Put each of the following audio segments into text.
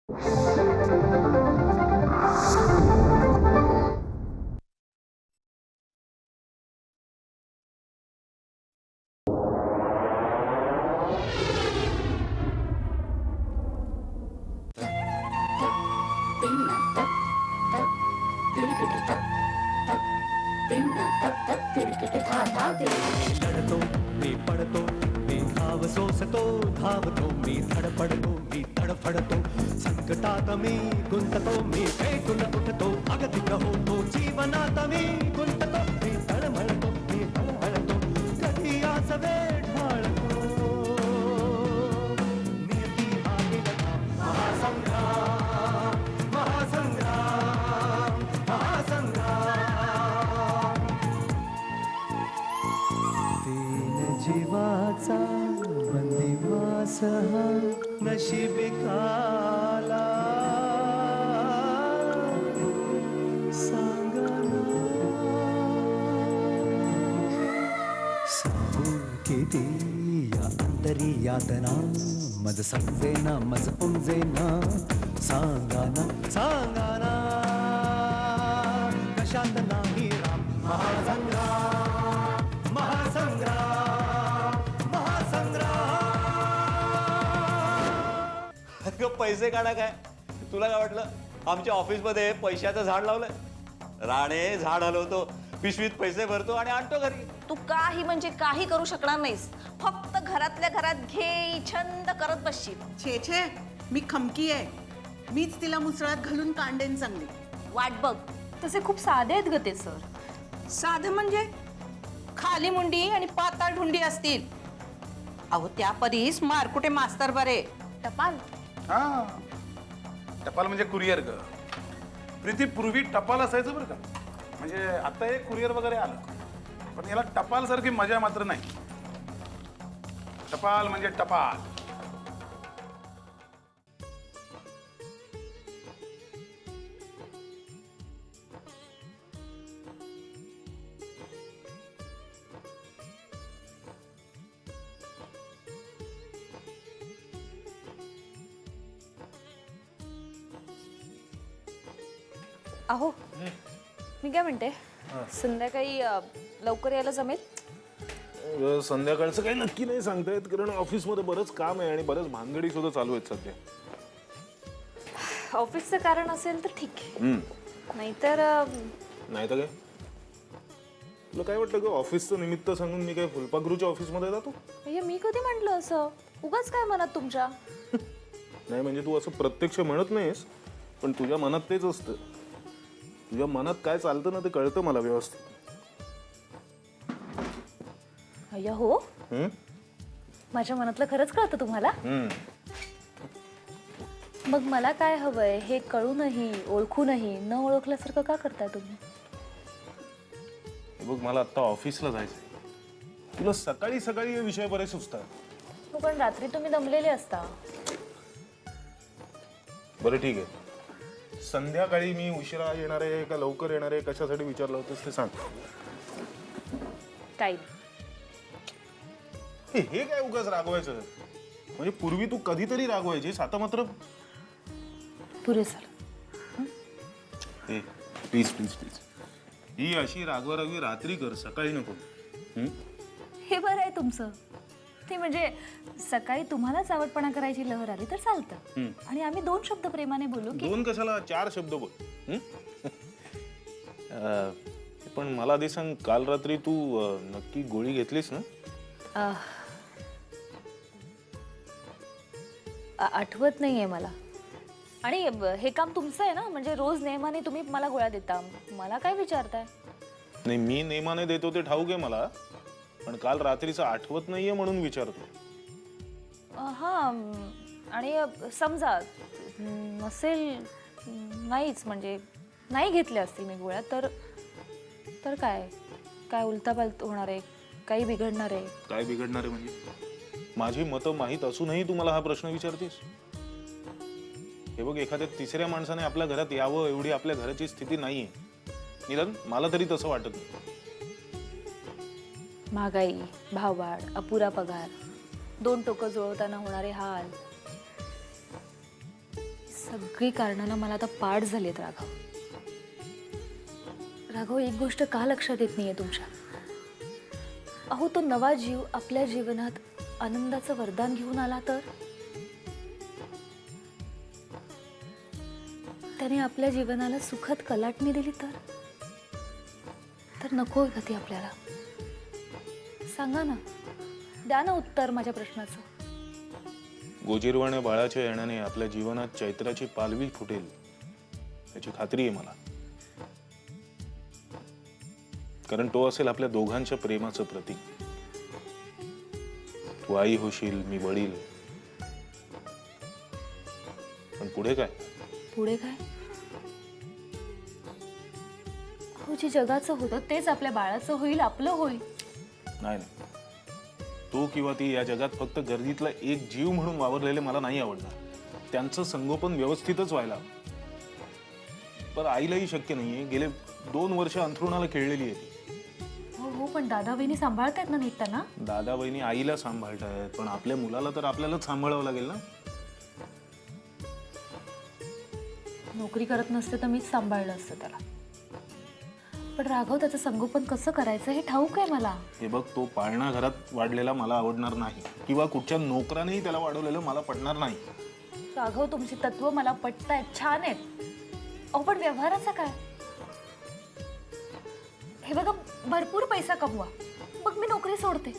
लढतो मी पडतो मी धाव सोसतो धावतो मी धडपडतो मी धडफडतो संकटात मी गुंततो मी पेटून उठतो अगतिक होतो जीवनात मी गुंततो मी तळमळतो मी तळमळतो कधी आज वेळ ढाळतो नियती आहे लढा महासंग्राम महासंग्राम महासंग्राम तीन जीवाचा बंदिवास हा नशिबी काला सांगना सांगू किती या अंतरी यातना मज समजेना मज उमजेना सांगाना सांगाना कशात नाही राम महासंग्राम महासंग्राम महासंग्राम. अगं पैसे काढा काय तुला काय वाटलं आमच्या ऑफिसमध्ये पैशाचं झाड लावलंय राणे झाड हलवतो पिशवीत पैसे भरतो आणि आणतो घरी. तू काही म्हणजे काही करू शकणार नाहीस. फक्त घरातल्या घरात घे छंद करत बसशील. छे छे मी खमकी आहे. मीच तिला मुसळात घालून कांडेन चांगली. वाट बघ. तसे खूप साधे आहेत ग ते सर. साधं म्हणजे खाली मुंडी आणि पाताळ ढुंडी असतील. अहो त्या परीस मारकुटे मास्तर बरे. टपाल हा टपाल म्हणजे कुरिअर ग प्रीती. पूर्वी टपाल असायचं बरं का. म्हणजे आता हे कुरिअर वगैरे आलं पण याला टपाल सारखी मजा मात्र नाही. टपाल म्हणजे टपाल. अहो मी काय म्हणते संध्याकाळी लवकर यायला जमेल. संध्याकाळचं काही नक्की नाही सांगता येत कारण ऑफिसमध्ये बरंच काम आहे आणि बरंच भानगडी सुद्धा चालू आहेत सध्या. ऑफिसचं कारण असेल तर ठीक आहे. नाहीतर नाही तर काय तुला काय वाटतं ग ऑफिसचं निमित्त सांगून मी काय फुलपाखरूच्या ऑफिसमध्ये जातो. भैया मी कधी म्हटलं असं. उगाच काय मनात तुमच्या. नाही म्हणजे तू असं प्रत्यक्ष म्हणत नाहीस पण तुझ्या मनात तेच असतं. तुझ्या मनात काय चालतं ना ते कळतं मला व्यवस्थित. भैया हो माझ्या मनातलं खरंच कळतं तुम्हाला. मग मला काय हवंय हे कळूनही ओळखूनही न ओळखल्यासारखं का करताय तुम्ही. बघ मला आता ऑफिसला जायचंय. तुला सकाळी सकाळी हे विषय बरे सुचतात. हो पण रात्री तुम्ही दमलेले असता. बरं ठीक आहे संध्याकाळी मी उशिरा येणार आहे का लवकर येणार आहे कशासाठी विचारलं होतंस ते सांग. काही हे काय उगाच रागवायचं. म्हणजे पूर्वी तू कधीतरी रागवायचीस आता मात्र पुरेसर. प्लीज प्लीज प्लीज ही अशी रागवारागवी रात्री कर सकाळी नको. हे बरं आहे तुमचं. ते म्हणजे सकाळी तुम्हालाच आवडपणा करायची लहर आली तर चालतं आणि आम्ही 2 शब्द प्रेमाने बोलू की. 2 कशाला 4 शब्द बोल. पण मला आधी सांग काल रात्री तू नक्की गोळी घेतलीस ना. आठवत नाहीये मला. आणि हे काम तुमचं आहे ना म्हणजे रोज नेमाने तुम्ही मला गोळ्या देता. मला काय विचारताय. नाही मी नेमाने देतो ते ठाऊक आहे मला पण काल रात्रीचं आठवत नाहीये म्हणून विचारतो. हा आणि समजा नसेल नाहीच म्हणजे नाही घेतल्या असतील मी गोळ्या तर तर काय काय उलटापालट होणार आहे. काही बिघडणार आहे. काय बिघडणार आहे म्हणजे माझी मतं माहीत असूनही तू मला हा प्रश्न विचारतेस. हे बघ एखाद्या तिसऱ्या माणसाने आपल्या घरात यावं एवढी आपल्या घराची स्थिती नाहीये. निदान मला तरी तसं वाटत नाही. महागाई भाववाढ अपुरा पगार 2 टोकं जुळवताना होणारे हाल सगळी कारणानं मला आता पाठ झालीत राघव. राघव, एक गोष्ट का लक्षात येत नाहीये तुमच्या? अहो, तो नवा जीव आपल्या जीवनात आनंदाचं वरदान घेऊन आला तर त्याने आपल्या जीवनाला सुखद कलाटणी दिली तर नकोय का ती आपल्याला? सांगा ना, द्या ना उत्तर माझ्या प्रश्नाचं. गोजीरवाण्या बाळाच्या येण्याने आपल्या जीवनात चैत्राची पालवी फुटेल याची खात्री आहे मला. कारण तो असेल आपल्या दोघांच्या प्रेमाचं प्रतीक. तू आई होशील, मी वडील. पण पुढे काय? पुढे काय? अहो, जे जगाचं होतं तेच आपल्या बाळाचं होईल, आपलं होईल. नाही नाही, तो किंवा ती या जगात फक्त गर्दीतला एक जीव म्हणून वावरलेले मला नाही आवडणार. त्यांचं संगोपन व्यवस्थितच व्हायला हवं. पण आईलाही शक्य नाहीये. गेले 2 वर्ष अंथरुणाला खेळलेली आहे ती. हो हो, पण दादा वहिनी सांभाळतायत ना नीट त्यांना? दादा बहिणी आईला सांभाळतायत, पण आपल्या मुलाला तर आपल्यालाच सांभाळावं लागेल ना. नोकरी करत नसते तर मीच सांभाळलं असतं त्याला. पण राघव, त्याचं संगोपन कसं करायचं हे ठाऊक आहे मला. हे बघ, तो पाळणा घरात वाढलेला मला आवडणार नाही, किंवा कुठच्या नोकरानेही त्याला वाढवलेलं मला पटणार नाही. राघव, तुमची तत्व मला पटतायत, छान आहेत. अहो, पण व्यवहाराचा काय? हे बघा, भरपूर पैसा कमवा, मग मी नोकरी सोडते.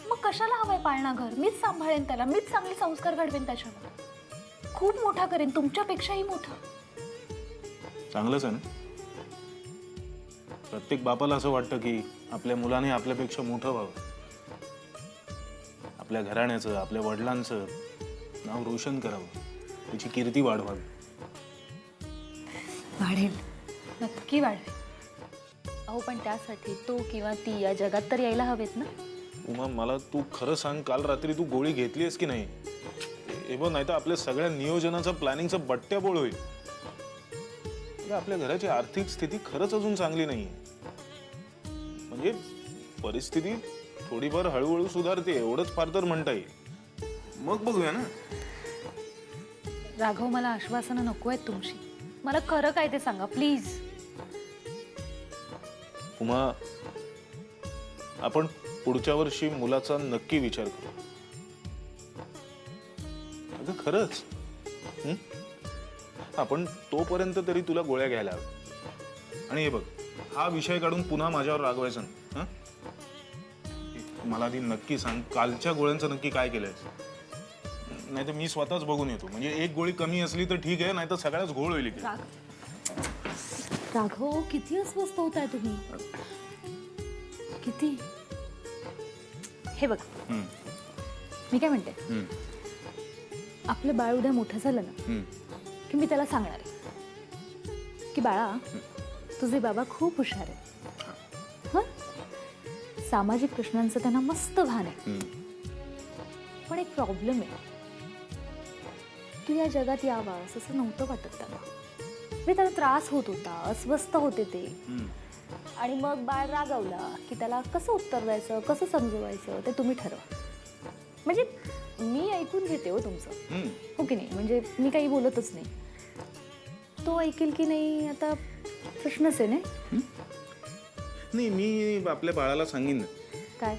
मग कशाला हवंय पाळणा घर? मीच सांभाळेन त्याला, मीच चांगले संस्कार घडवेन त्याच्यावर. खूप मोठा करेन, तुमच्यापेक्षाही मोठा. चांगलंच आहे ना. प्रत्येक बापाला असं वाटतं की आपल्या मुलाने आपल्यापेक्षा मोठं व्हावं. आपल्या घराण्याचं, आपल्या वडिलांचं नाव रोशन करावं, त्याची कीर्ती वाढवावी. वाढेल, नक्की वाढेल. अहो, पण त्यासाठी तो किंवा ती या जगात तर यायला हवेत ना. उमा, मला तू खरं सांग, काल रात्री तू गोळी घेतलीस की नाही? हे बघ, नाही तर आपल्या सगळ्या नियोजनाचं, प्लॅनिंगचं बट्ट्याबोळ होईल. आपल्या घराची आर्थिक स्थिती खरंच अजून चांगली नाहीये. म्हणजे परिस्थिती थोडीफार हळूहळू सुधारते, एवढंच फार तर म्हणता येईल. मग बघूया ना. राघव, मला आश्वासनं नको आहेत तुमची. मला खरं काय ते सांगा प्लीज. उमा, आपण पुढच्या वर्षी मुलाचा नक्की विचार करू. अगं खरंच. आपण तोपर्यंत तरी तुला गोळ्या घ्यायला हव्या. आणि हे बघ, हा विषय काढून पुन्हा माझ्यावर रागवायचं ना. मला आधी नक्की सांग, कालच्या गोळ्यांचं नक्की काय केलंयस? नाही तर मी स्वतःच बघून येतो. म्हणजे एक गोळी कमी असली तर ठीक आहे, नाही तर सगळ्याच घोळ होईल. राघव, किती अस्वस्थ होताय तुम्ही? किती? हे बघ, मी काय म्हणते, आपलं बाळ उद्या मोठं झालं ना की मी त्याला सांगणार आहे की बाळा, तुझे बाबा खूप हुशार आहेत. हं? सामाजिक प्रश्नांचं त्यांना मस्त भान आहे. पण एक प्रॉब्लेम आहे, तू या जगात यावास असं नव्हतं वाटत त्यांना. म्हणजे त्याला त्रास होत होता, अस्वस्थ होते ते. आणि मग बाळ रागावला की त्याला कसं उत्तर द्यायचं, कसं समजवायचं ते तुम्ही ठरवा. म्हणजे मी ऐकून घेते हो तुमचं, हो की नाही? म्हणजे मी काही बोलतच नाही. तो ऐकेल की नाही आता प्रश्नच आहे ना. नाही, मी आपल्या बाळाला सांगेन ना. काय?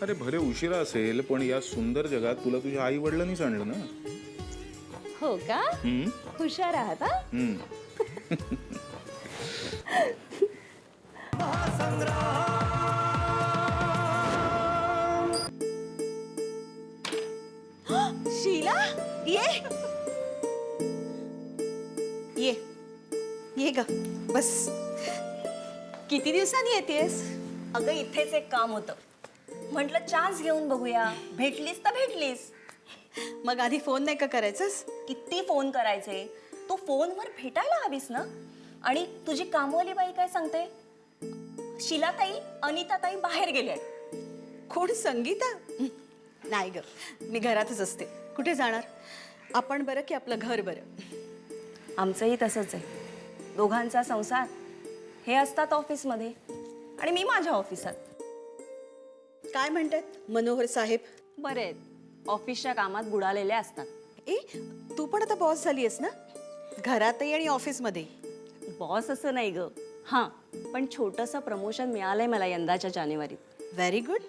अरे भले उशिरा असेल, पण या सुंदर जगात तुला तुझ्या आई वडिलांनीच आणलं ना. हो का? हुशार आहात हा? शीला, ये ये ये ग, बस. किती दिवसांनी येतेस? अगं, इथेच एक काम होतं, म्हटलं चान्स घेऊन बघूया. भेटलीस तर भेटलीस. मग आधी फोन नाही का करायचंस? किती फोन करायचे? तू फोनवर भेटायला हवीस ना. आणि तुझी कामवाली बाई काय सांगते? शीलाताई, अनिताताई बाहेर गेल्या. कोण? संगीता? नाही ग, मी घरातच असते. कुठे जाणार? आपण बरं की आपलं घर बरं? आमचंही तसंच आहे. दोघांचा संसार. हे असतात ऑफिसमध्ये आणि मी माझ्या ऑफिसात. काय म्हणतात मनोहर साहेब? बरे आहेत, ऑफिसच्या कामात बुडालेले असतात. ए तू पण आता बॉस झाली आहेस ना, घरातही आणि ऑफिसमध्ये. बॉस असं नाही ग. हां, पण छोटंसं प्रमोशन मिळालंय मला यंदाच्या जानेवारीत. Very good.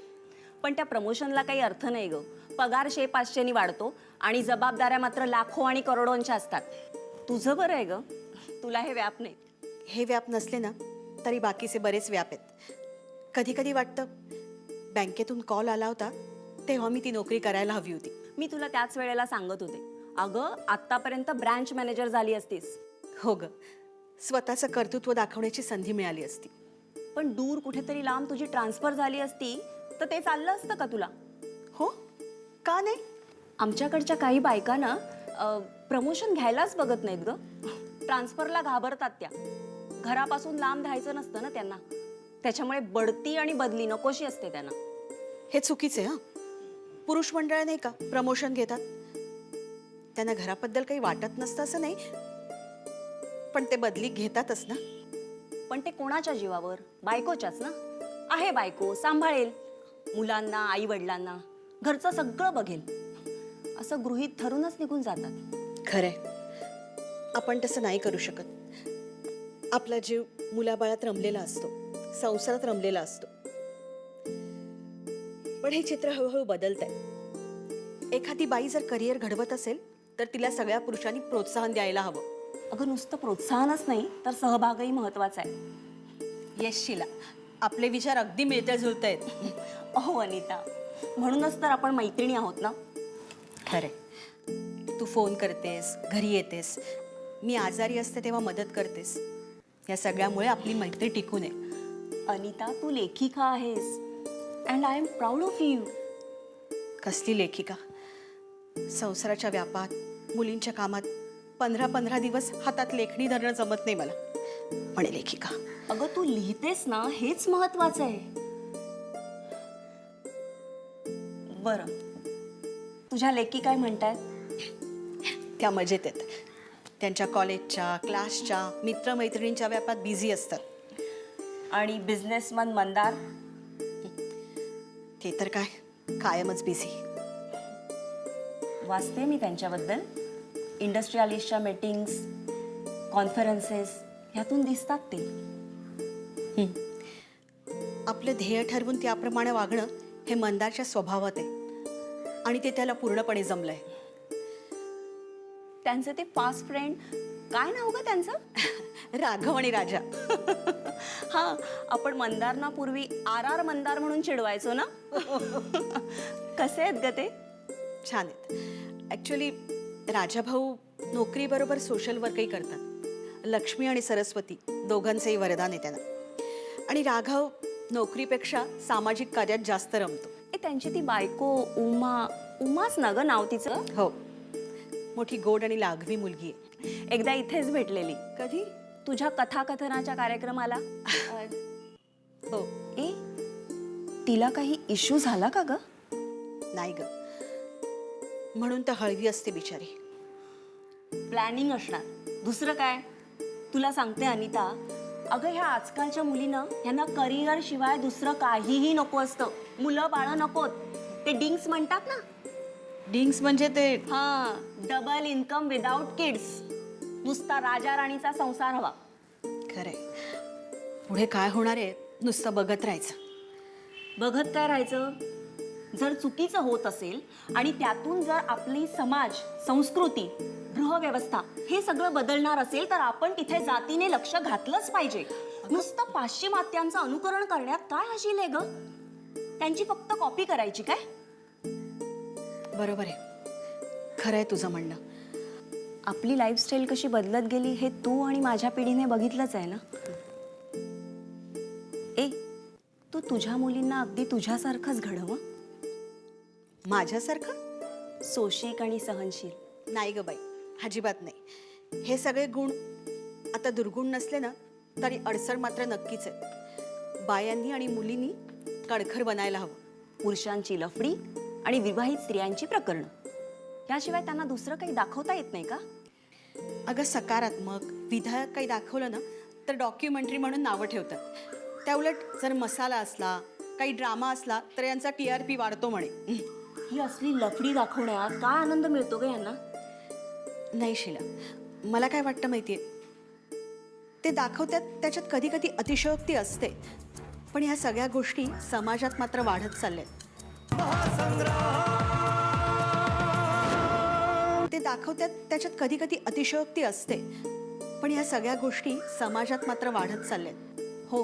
पण त्या प्रमोशनला काही अर्थ नाही ग. पगार 500-500 वाढतो आणि जबाबदाऱ्या मात्र लाखो आणि करोडोंच्या असतात. तुझं बरं आहे ग, तुला हे व्याप नाही. हे व्याप नसले ना तरी बाकीचे बरेच व्याप आहेत. कधी कधी वाटतं बँकेतून कॉल आला होता तेव्हा मी ती नोकरी करायला हवी होती. मी तुला त्याच वेळेला सांगत होते, अगं आत्तापर्यंत ब्रँच मॅनेजर झाली असतीस. हो ग, स्वतःचं कर्तृत्व दाखवण्याची संधी मिळाली असती. पण दूर कुठेतरी लांब तुझी ट्रान्सफर झाली असती तर ते चाललं असतं का तुला? हो, का नाही? आमच्याकडच्या काही बायका ना प्रमोशन घ्यायलाच बघत नाहीत ग. ट्रान्सफरला घाबरतात त्या. घरापासून लांब राहायचं नसतं ना त्यांना, त्याच्यामुळे बढती आणि बदली नकोशी असते त्यांना. हे चुकीचे हा. पुरुष मंडळ नाही का प्रमोशन घेतात, त्यांना घराबद्दल काही वाटत नसतं असं नाही, पण ते बदली घेतातच ना. पण ते कोणाच्या जीवावर? बायकोच्याच ना. आहे बायको, सांभाळेल मुलांना, आई वडिलांना, घरचं सगळं बघेल असं गृहीत धरूनच निघून जातात. खरंय, आपण तसं नाही करू शकत. आपला जीव मुलाबाळात रमलेला असतो, संसारात रमलेला असतो. पण हे चित्र हळूहळू बदलत आहे. एखादी बाई जर करिअर घडवत असेल तर तिला सगळ्या पुरुषांनी प्रोत्साहन द्यायला हवं. अगं नुसतं प्रोत्साहनच नाही तर सहभागही महत्वाचा आहे. येस शीला, आपले विचार अगदी मिळत्या जुळत आहेत. अहो अनिता, म्हणूनच तर आपण मैत्रिणी आहोत ना. खरे, तू फोन करतेस, घरी येतेस, मी आजारी असते तेव्हा मदत करतेस. या सगळ्यामुळे आपली मैत्री टिकून आहे. अनिता, तू लेखिका आहेस and I am proud of you. कसली लेखिका? संसाराच्या व्यापात, मुलींच्या कामात 15-15 दिवस हातात लेखणी धरणं जमत नाही मला, म्हणे लेखिका. अगं तू लिहितेस ना, हेच महत्वाचं आहे. बरं, तुझ्या लेखी काय म्हणतायत? त्या मजेत आहेत. त्यांच्या कॉलेजच्या, क्लासच्या, मित्रमैत्रिणींच्या व्यापात बिझी असतात. आणि बिझनेसमन मंदार? ते तर काय, कायमच बिझी. वाचते मी त्यांच्याबद्दल. इंडस्ट्रियलिस्टच्या मीटिंग्स, कॉन्फरन्सेस ह्यातून दिसतात ते. आपलं ध्येय ठरवून त्याप्रमाणे वागणं हे मंदारच्या स्वभावात आहे आणि ते त्याला पूर्णपणे जमलंय. त्यांचे ते फास्ट फ्रेंड, काय नाव ग त्यांचं? राघव आणि राजा. हा, आपण मंदारना पूर्वी RR मंदार म्हणून चिडवायचो ना. कसे आहेत ग ते? छान आहेत. ॲक्च्युली राजाभाऊ नोकरीबरोबर सोशल वर्कही करतात. लक्ष्मी आणि सरस्वती दोघांचंही वरदान आहे त्यांना. आणि राघव नोकरीपेक्षा सामाजिक कार्यात जास्त रमतो. त्यांची ती बायको उमाच ना ग नाव तिचं? हो, मोठी गोड आणि लाघवी मुलगी आहे. एकदा इथेच भेटलेली. कधी? तुझ्या कथाकथनाच्या कार्यक्रमाला. हो. ए, तिला काही इश्यू झाला का ग? नाही ग, म्हणून तर हळवी असते बिचारी. प्लॅनिंग असणार, दुसरं काय. तुला सांगते अनिता, अगं ह्या आजकालच्या मुलींना ह्यांना करिअर शिवाय दुसरं काहीही नको असतं. मुलं बाळं नकोत. ते डिंग्स म्हणतात ना. डिंग्स म्हणजे ते? हा, डबल इन्कम विदाउट किड्स. नुसता राजा राणीचा संसार हवा. खरंय, पुढे काय होणार आहे नुसतं बघत राहायचं. बघत काय राहायचं? जर चुकीचं होत असेल आणि त्यातून जर आपली समाज, संस्कृती, गृहव्यवस्था हे सगळं बदलणार असेल तर आपण तिथे जातीने लक्ष घातलंच पाहिजे. नुसतं पाश्चिमात्यांचं अनुकरण करण्यात काय हशील आहे ग? त्यांची फक्त कॉपी करायची काय? बरोबर आहे, खरं आहे तुझं म्हणणं. आपली लाईफस्टाईल कशी बदलत गेली हे तू आणि माझ्या पिढीने बघितलंच आहे ना. ए, तू तुझ्या मुलींना अगदी तुझ्यासारखंच घडव. माझ्यासारखं? सोशिक आणि सहनशील. नाही ग बाई, अजिबात नाही. हे सगळे गुण आता दुर्गुण नसले ना तरी अडसर मात्र नक्कीच आहे. बायांनी आणि मुलींनी कणखर बनायला हवं. पुरुषांची लफडी आणि विवाहित स्त्रियांची प्रकरणं, याशिवाय त्यांना दुसरं काही दाखवता येत नाही का? अगं सकारात्मक विधायक काही दाखवलं ना तर डॉक्युमेंटरी म्हणून नावं ठेवतात. त्याउलट जर मसाला असला, काही ड्रामा असला तर यांचा TRP वाढतो म्हणे. ही असली लफडी दाखवण्यात काय आनंद मिळतो ग यांना? नाही शिला, मला काय वाटतं माहितीये, ते दाखवतात त्याच्यात कधी कधी अतिशयोक्ती असते, पण ह्या सगळ्या गोष्टी समाजात मात्र वाढत चालल्यात. ते दाखवतात त्याच्यात कधी कधी अतिशयोक्ती असते, पण ह्या सगळ्या गोष्टी समाजात मात्र वाढत चालल्यात. हो,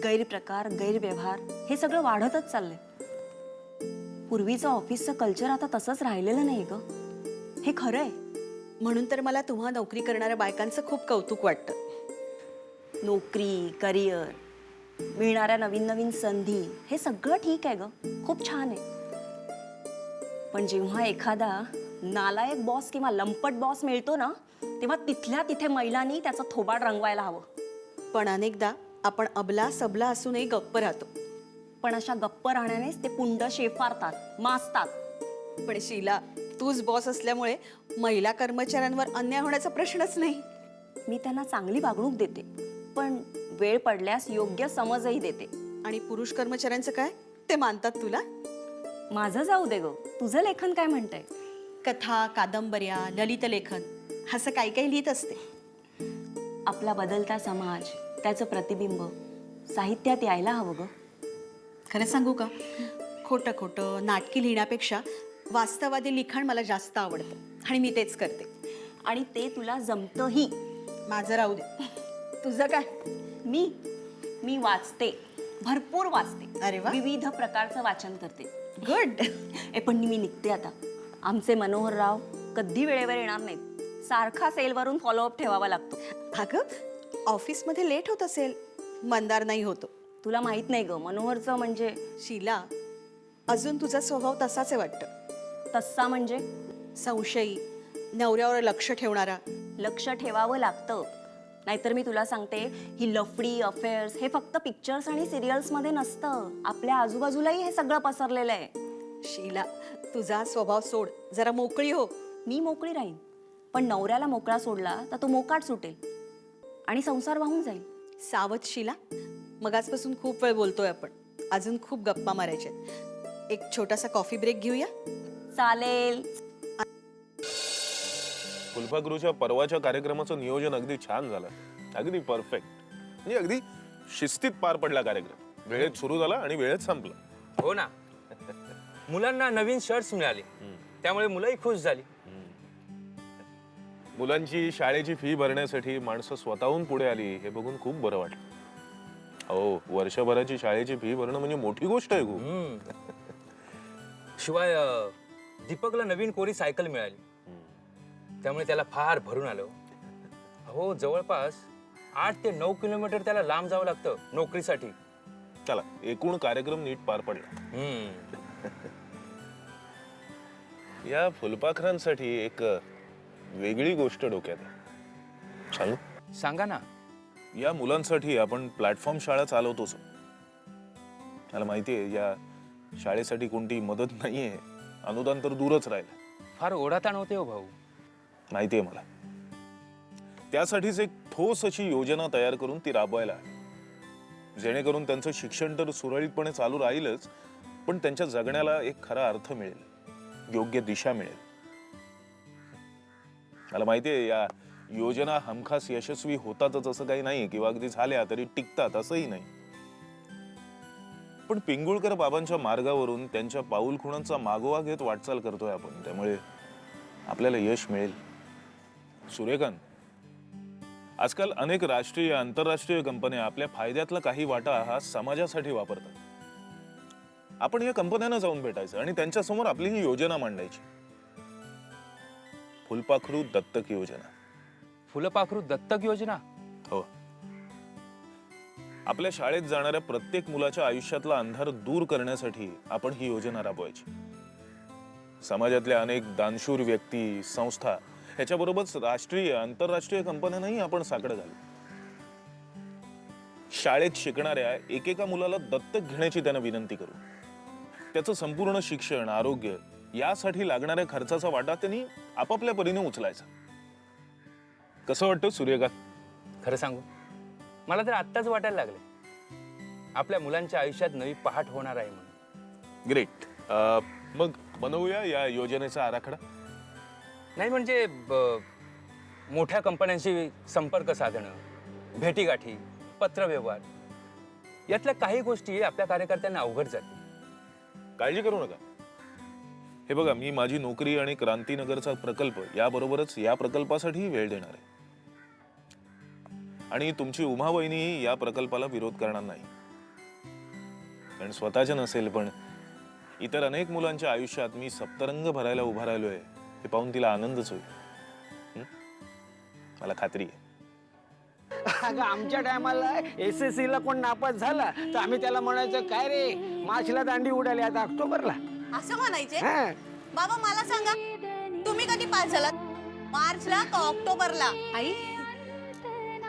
गैरप्रकार गैरव्यवहार हे सगळं वाढतच चाललंय. पूर्वीचं ऑफिसचं कल्चर आता तसंच राहिलेलं नाही ग, हे खरं आहे. म्हणून तर मला तुम्हा नोकरी करणाऱ्या बायकांचं खूप कौतुक वाटतं. नोकरी, करिअर, मिळणाऱ्या नवीन नवीन संधी हे सगळं ठीक आहे ग, खूप छान आहे. पण जेव्हा एखादा नालायक बॉस किंवा लंपट बॉस मिळतो ना, तेव्हा तिथल्या तिथे महिलांनी त्याचं थोबाड रंगवायला हवं. पण अनेकदा आपण अबला सबला असूनही गप्प राहतो. पण अशा गप्प राहण्यानेच ते पुंड शेफारतात, माजतात. पण शीला, तूच बॉस असल्यामुळे महिला कर्मचाऱ्यांवर अन्याय होण्याचा प्रश्नच नाही. मी त्यांना चांगली वागणूक देते, पण वेळ पडल्यास योग्य समजही देते. आणि पुरुष कर्मचाऱ्यांचं काय, ते मानतात तुला? माझं जाऊ दे ग, तुझं लेखन काय म्हणतंय? कथा, कादंबऱ्या, ललित लेखन असं काही काही लिहित असते. आपला बदलता समाज, त्याचं प्रतिबिंब साहित्यात यायला हवं ग. खरं सांगू का, खोटं खोटं नाटकी लिहिण्यापेक्षा वास्तववादी लिखाण मला जास्त आवडतं आणि मी तेच करते. आणि ते तुला जमतंही. माझं राहू दे, तुझं काय? मी वाचते, भरपूर वाचते. अरे वा. विविध प्रकारचं वाचन करते. गुड. पण मी निघते आता. आमचे मनोहरराव कधी वेळेवर येणार नाहीत, सारखा सेलवरून फॉलोअप ठेवावा लागतो. अगं, ऑफिसमध्ये लेट होत असेल, मंदार नाही होतो. तुला माहित नाही ग, मनोहरचं म्हणजे शीला, अजून तुझा स्वभाव तसाच आहे वाटतं. तस्सा म्हणजे संशयी, नवऱ्यावर लक्ष ठेवणारा. लक्ष ठेवावं लागतं. नाहीतर मी तुला सांगते, ही लफडी अफेअर्स हे फक्त पिक्चर्स आणि सिरियल्समध्ये नसतं, आपल्या आजूबाजूलाही हे सगळं पसरलेलं आहे. शीला, तुझा स्वभाव सोड, जरा मोकळी हो. मी मोकळी राहीन, पण नवऱ्याला मोकळा सोडला तर तो मोकाट सुटेल आणि संसार वाहून जाईल. सावध शीला, मगाचपासून खूप वेळ बोलतोय आपण, अजून खूप गप्पा मारायच्यात. एक छोटासा कॉफी ब्रेक घेऊया? चालेल. फुलपाखरूच्या परवाच्या कार्यक्रमाचं नियोजन अगदी छान झालं, अगदी परफेक्ट. म्हणजे अगदी शिस्तीत पार पडला कार्यक्रम. वेळेत सुरू झाला आणि वेळेत संपला. हो ना. मुलांना नवीन शर्ट्स मिळाले, त्यामुळे मुलंही खुश झाली. मुलांची शाळेची फी भरण्यासाठी माणसं स्वतःहून पुढे आली, हे बघून खूप बरं वाटलं. हो, वर्षभराची शाळेची फी भरणं म्हणजे मोठी गोष्ट आहे खूप. शिवाय दीपकला नवीन कोरी सायकल मिळाली, त्यामुळे त्याला फार भरून आलं. हो, जवळपास 8 ते 9 किलोमीटर त्याला लांब जावं लागतं नोकरीसाठी. चला, एकूण कार्यक्रम नीट पार पडला. या फुलपाखरांसाठी एक वेगळी गोष्ट डोक्यात आहे, सांगू? सांगा ना. या मुलांसाठी आपण प्लॅटफॉर्म शाळा चालवतोच. मला माहितीये, या शाळेसाठी कोणती मदत नाहीये, अनुदान तर दूरच राहिलं. फार ओढाताण होते हो भाऊ. माहितीये मला. त्यासाठीच एक ठोस अशी योजना तयार करून ती राबवायला हवी, जेणेकरून त्यांचं शिक्षण तर सुरळीतपणे चालू राहीलच, पण त्यांच्या जगण्याला एक खरा अर्थ मिळेल, योग्य दिशा मिळेल. मला माहितीये, या योजना हमखास यशस्वी होतातच असं काही नाही, किंवा अगदी झाल्या तरी टिकतात असंही नाही. पण पिंगुळकर बाबांच्या मार्गावरून त्यांच्या पाऊलखुणांचा मागोवा घेत वाटचाल करतोय आपण, त्यामुळे आपल्याला यश मिळेल. सूर्यकांत, आजकाल अनेक राष्ट्रीय आंतरराष्ट्रीय कंपन्या आपल्या फायद्यातला काही वाटा हा समाजासाठी वापरतात. आपण या कंपन्यांना जाऊन भेटायचं आणि त्यांच्यासमोर आपली ही योजना मांडायची. फुलपाखरू दत्तक योजना. फुलपाखरू दत्तक योजना? हो. आपल्या शाळेत जाणाऱ्या प्रत्येक मुलाच्या आयुष्यातला अंधार दूर करण्यासाठी आपण ही योजना राबवायची. समाजातल्या अनेक दानशूर व्यक्ती, संस्था, ह्याच्याबरोबरच राष्ट्रीय आंतरराष्ट्रीय कंपन्यांनाही आपण साकडं घालू. शाळेत शिकणाऱ्या एकेका मुलाला दत्तक घेण्याची त्यांना विनंती करू. त्याचं संपूर्ण शिक्षण, आरोग्य यासाठी लागणाऱ्या खर्चाचा वाटा त्यांनी आपापल्या परीने उचलायचा. कसं वाटतं सूर्यकांत? खरं सांगू, मला तर आत्ताच वाटायला लागले आपल्या मुलांच्या आयुष्यात नवी पहाट होणार आहे म्हणून. ग्रेट. मग बनवूया या योजनेचा आराखडा. नाही म्हणजे मोठ्या कंपन्यांशी संपर्क साधणं, भेटीगाठी, पत्रव्यवहार यातल्या काही गोष्टी आपल्या कार्यकर्त्यांना अवघड जातील. काळजी करू नका. हे बघा, मी माझी नोकरी आणि क्रांतीनगरचा प्रकल्प याबरोबरच या प्रकल्पासाठी वेळ देणार आहे. आणि तुमची उमा वहिनी या प्रकल्पाला विरोध करणार नाही. कारण स्वतःच्या नसेल पण इतर अनेक मुलांच्या आयुष्यात मी सप्तरंग भरायला उभा राहिलोय हे पाहून तिला आनंदच होईल. मला खात्री आहे. अगं आमच्या टायमाला SSC ला कोण नापास झाला तर आम्ही त्याला म्हणायचं काय रे मार्चला दांडी उडाली आता ऑक्टोबरला. असं म्हणायचे हा. बाबा मला सांगा तुम्ही कधी पास झालात, मार्चला का ऑक्टोबरला? आई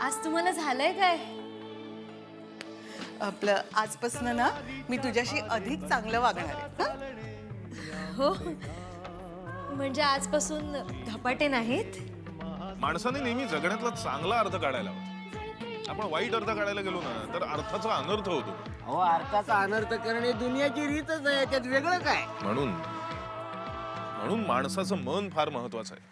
आज तुम्हाला झालंय काय? आपलं आजपासून ना मी तुझ्याशी अधिक चांगलं वागणार आहे हं? हो म्हणजे आजपासून धपाटे नाहीत. माणसाने नेहमी जगण्यातला चांगला अर्थ काढायला हवा. आपण वाईट अर्थ काढायला गेलो ना तर अर्थाचा अनर्थ होतो. अहो अर्थाचा अनर्थ करणे दुनियाची रीतच आहे, त्यात वेगळं काय. म्हणून माणसाचं मन फार महत्वाचं आहे.